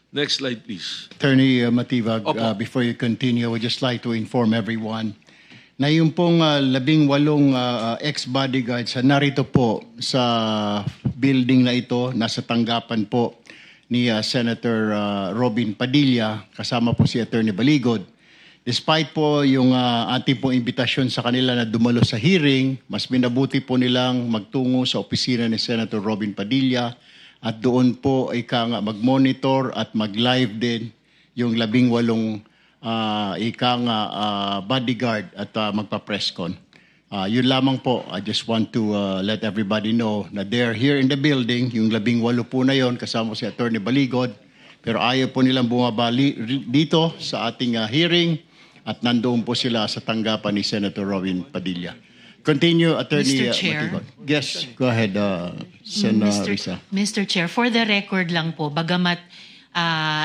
Next slide, please. Attorney Matibag, Opo. before you continue, I would just like to inform everyone na yung pong 18 ex-bodyguards narito po sa building na ito, nasa tanggapan po ni Senator Robin Padilla, kasama po si Attorney Baligod. Despite po yung ating pong imbitasyon sa kanila na dumalo sa hearing, mas minabuti po nilang magtungo sa opisina ni Senator Robin Padilla at doon po ay mag-monitor at mag-live din yung 18 bodyguard at magpa-press con. Yun lamang po, I just want to let everybody know na they're here in the building, yung 18 po na yon kasama si Attorney Baligod, pero ayaw po nilang bumabali dito sa ating hearing at nandoon po sila sa tanggapan ni Senator Robin Padilla. Continue, Attorney Mr. Chair. Matibag. Yes, go ahead, Sen. Risa. Mr. Chair, for the record lang po, bagamat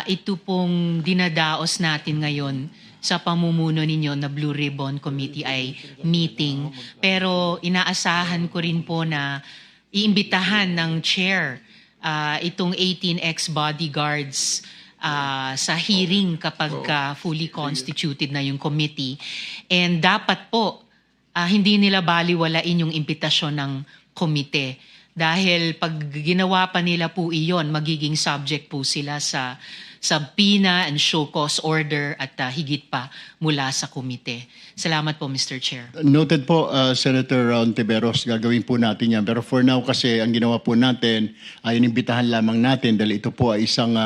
ito pong dinadaos natin ngayon sa pamumuno ninyo na Blue Ribbon Committee ay meeting, pero inaasahan ko rin po na iimbitahan ng chair itong 18 ex-bodyguards sa hearing kapag fully constituted na yung committee. And dapat po, hindi nila baliwalain yung imbitasyon ng komite. Dahil pag ginawa pa nila po iyon, magiging subject po sila sa subpoena and show cause order at higit pa mula sa komite. Salamat po, Mr. Chair. Noted po, Senator Ontiveros, gagawin po natin yan. Pero for now kasi ang ginawa po natin ay inimbitahan lamang natin dahil ito po ay isang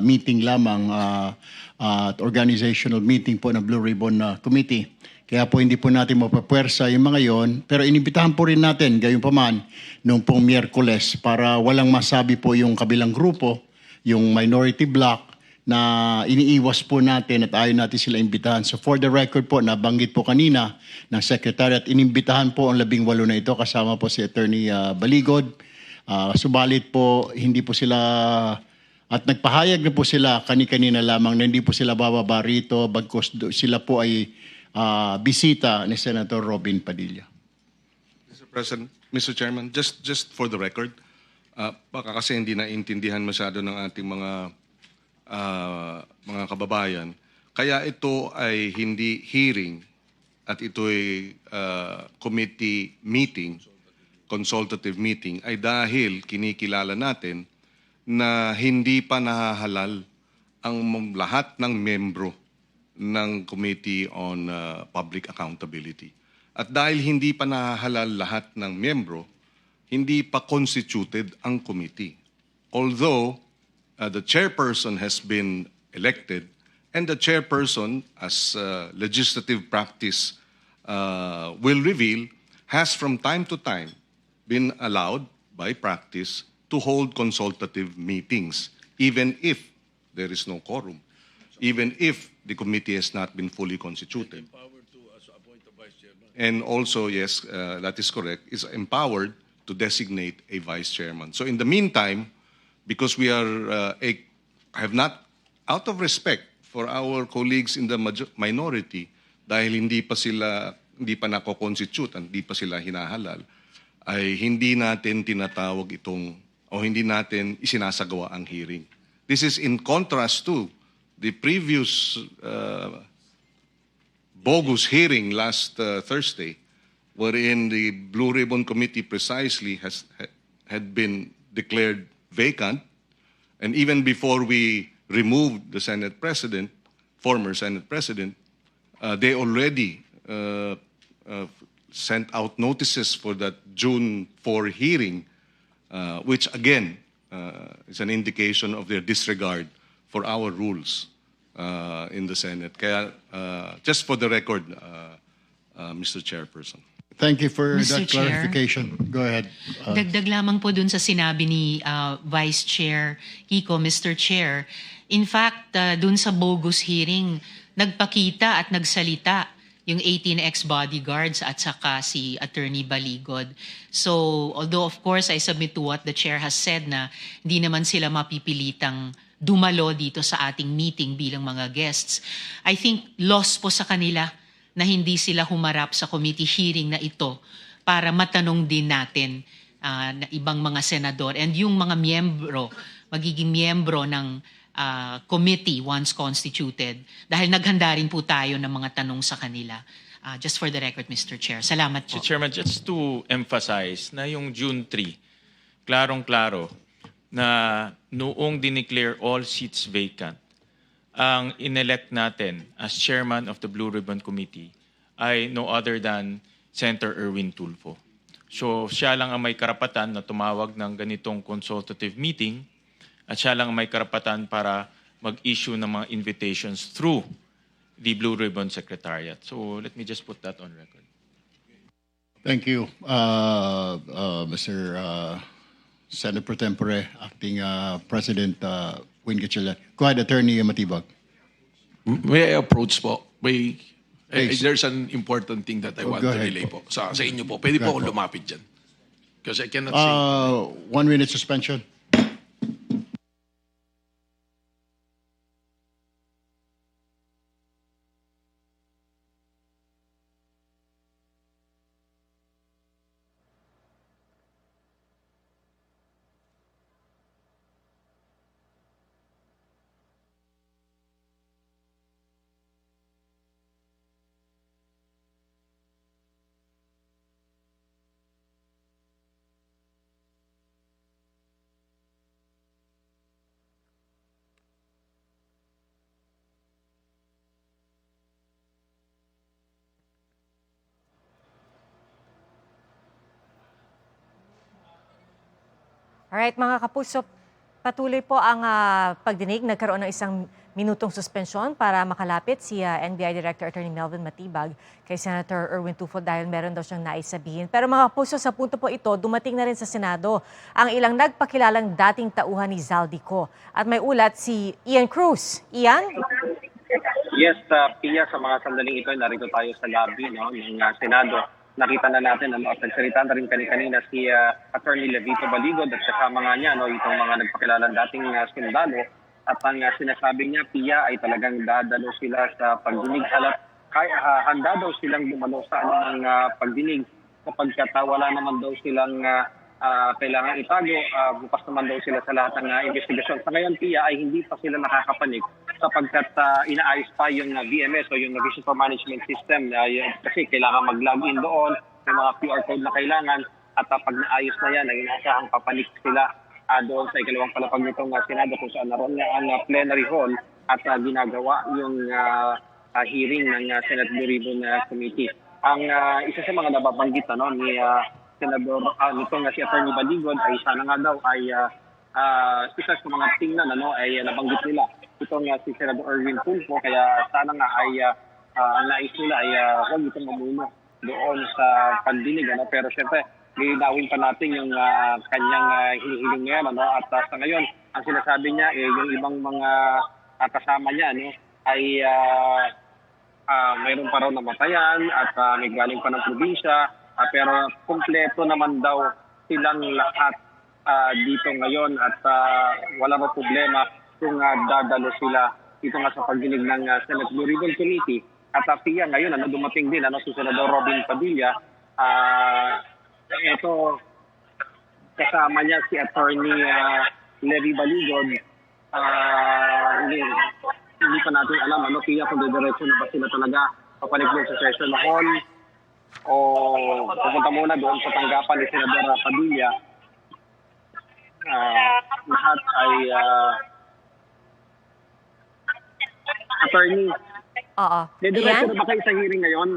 meeting lamang, organizational meeting po ng Blue Ribbon Committee. Kaya po hindi po natin mapapwersa yung mga yon, pero inimbitahan po rin natin gayon pa man noong pong Miyerkules para walang masabi po yung kabilang grupo, yung minority bloc, na iniiwas po natin at ayaw natin sila imbitahan. So for the record po, nabanggit po kanina ng Secretary at inimbitahan po ang 18 na ito kasama po si Attorney Baligod. Subalit po, hindi po sila, at nagpahayag na po sila kani-kanina lamang na hindi po sila bababa rito bagkus sila po ay bisita ni Senator Robin Padilla. Mr. President, Mr. Chairman, just for the record, baka kasi hindi naintindihan masyado ng ating mga kababayan. Kaya ito ay hindi hearing at ito ay committee meeting, consultative meeting, ay dahil kinikilala natin na hindi pa nahahalal ang lahat ng membro ng Committee on Public Accountability. At dahil hindi pa nahahalal lahat ng membro, hindi pa constituted ang committee. Although the chairperson has been elected and the chairperson, as legislative practice will reveal, has from time to time been allowed by practice to hold consultative meetings, even if there is no quorum, even if the committee has not been fully constituted. And also, yes, that is correct, is empowered to designate a vice chairman. So in the meantime, because we are, have not, out of respect for our colleagues in the minority, dahil hindi pa nako-constitute, hindi pa sila hinahalal, ay hindi natin tinatawag itong, o hindi natin isinasagawa ang hearing. This is in contrast to the previous bogus hearing last Thursday, wherein the Blue Ribbon Committee precisely had been declared vacant, and even before we removed the Senate President, former Senate President, they already sent out notices for that June 4 hearing, which again is an indication of their disregard for our rules in the Senate. Kaya, just for the record, Mr. Chairperson. Thank you for Mr. that Chair. clarification. Go ahead. Dagdag lamang po dun sa sinabi ni Vice Chair Kiko, Mr. Chair. In fact, dun sa bogus hearing, nagpakita at nagsalita yung 18 ex-bodyguards at saka si Attorney Baligod. So, although of course I submit to what the Chair has said na hindi naman sila mapipilitang dumalo dito sa ating meeting bilang mga guests, I think loss po sa kanila na hindi sila humarap sa committee hearing na ito para matanong din natin na ibang mga senador and yung mga miyembro, magiging miyembro ng committee once constituted dahil naghanda rin po tayo ng mga tanong sa kanila. Just for the record, Mr. Chair. Salamat po. Mr. Chairman, just to emphasize na yung June 3, klarong-klaro na noong dineclare all seats vacant, ang inelect natin as chairman of the Blue Ribbon Committee ay no other than Senator Erwin Tulfo. So siya lang ang may karapatan na tumawag ng ganitong consultative meeting at siya lang ang may karapatan para mag-issue ng mga invitations through the Blue Ribbon Secretariat. So let me just put that on record. Thank you, Mr. Senate Pro Tempore, Acting President Win Gatchalian. Go ahead, Attorney Matibag. May I approach po? Please. There's an important thing that I want Go to ahead relay po. po. Sa inyo po. Pwede Go po ahead akong po. lumapit dyan. Because I cannot see. 1 minute suspension. Alright, mga kapuso, patuloy po ang pagdinig. Nagkaroon ng isang minutong suspensyon para makalapit si NBI Director Attorney Melvin Matibag kay Senator Erwin Tulfo dahil meron daw siyang nais sabihin. Pero mga kapuso, sa punto po ito, dumating na rin sa Senado ang ilang nagpakilalang dating tauhan ni Zaldico. At may ulat si Ian Cruz. Ian? Yes, Pia, sa mga sandaling ito, narito tayo sa lobby ng Senado. Nakita na natin at nagsalita na rin kanina si Attorney Levito Baligod at kasama nga niya itong mga nagpakilalang dating sundalo. At ang sinasabi niya, Pia, ay talagang dadalo sila sa pagdinig. Handa daw silang dumalo sa anumang pagdinig kapagkat wala naman daw silang kailangan itago. Bukas naman daw sila sa lahat ng investigasyon. Sa ngayon, Pia, ay hindi pa sila nakakapanig sapagkat inaayos pa yung VMS o yung Visitor Management System. Kasi kailangan mag-login doon, may mga QR code na kailangan. At pag naayos na yan, ay inaasahang papanik sila doon sa ikalawang palapag nitong Senado kung saan naroon nga ang plenary hall at ginagawa yung hearing ng Senate Blue Ribbon Committee. Ang isa sa mga nababanggit ni Senador nitong si Attorney Baligod ay sana nga daw ay isa sa mga tingnan ay nabanggit nila itong si Senador Erwin Tulfo, kaya sana nga ay ang nais nila ay huwag itong mamuno doon sa pagdinig. Pero syempre, linawin pa natin yung kanyang hinihiling ngayon. At sa ngayon, ang sinasabi niya, yung ibang mga kasama niya ay mayroon pa raw namatayan at may galing pa ng probinsya. Pero kumpleto naman daw silang lahat dito ngayon at wala pa problema kung dadalo sila dito nga sa pagdinig ng Senate Blue Ribbon Committee. At Pia, ngayon dumating din si Senador Robin Padilla. Ito, kasama niya si Attorney Levi Baligod. Hindi pa natin alam Pia, kung didiretso na ba sila talaga papanig sa session hall o pupunta muna doon sa tanggapan ni Senador Padilla. Lahat ay Attorney, Oo. didiretso Ian? na ba kayo sa hearing ngayon?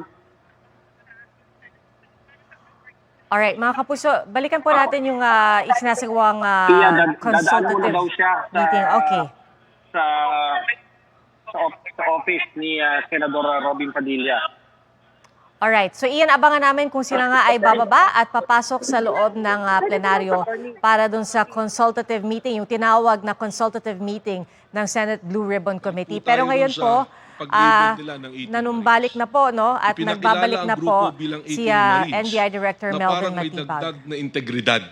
Alright, mga kapuso, balikan po natin yung isinasagawang Pia, dadaan muna consultative daw siya sa, meeting. Okay. sa office ni Senador Robin Padilla. Alright, so Ian, abangan namin kung sila nga ay bababa at papasok sa loob ng plenaryo para dun sa consultative meeting, yung tinawag na consultative meeting ng Senate Blue Ribbon Committee. Pero ngayon po, nanumbalik na po at nagbabalik na po si NBI Director Melvin Matibag. Na integridad.